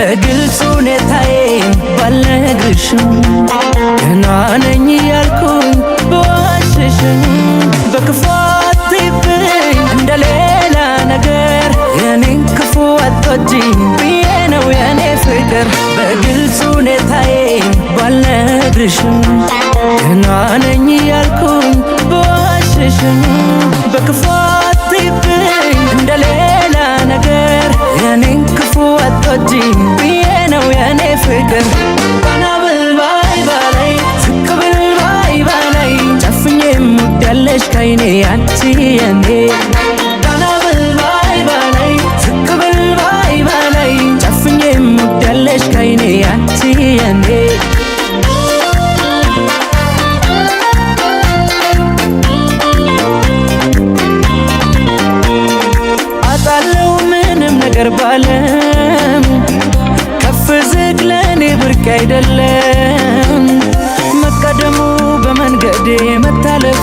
በግልጽ ሁኔታዬን ባልነግርሽም ገና ነኝ ያልኩኝ በዋሽሽም በክፉ አትይብኝ እንደሌላ ነገር የኔን ክፉ አትወጂኝ ብዬ ነው የኔ ፍቅር በግልጽ ሁኔታዬን ባልነግርሽም ገና ነኝ ያልኩኝ በዋሽሽም በክፉ አትይብኝ እንደሌላ ነገር የኔን ክፉ አትወጂኝ ብዬ ነው የኔ ፍቅር ቀና ብል ባይ ባላይ ዝቅ ብል ባይ ባላይ ጨፍኜም ውዳለሽ ከይኔ አንቺ የኔ ቀና ብል ባይ ባላይ ዝቅ ብል ባይ ባላይ ጨፍኜም ውዳለሽ ከይኔ አንቺ የኔ አጣለው ምንም ነገር ባለም ከፍ ዝቅ ለኔ ብርቅ አይደለም መቀደሙ በመንገዴ መታለፍ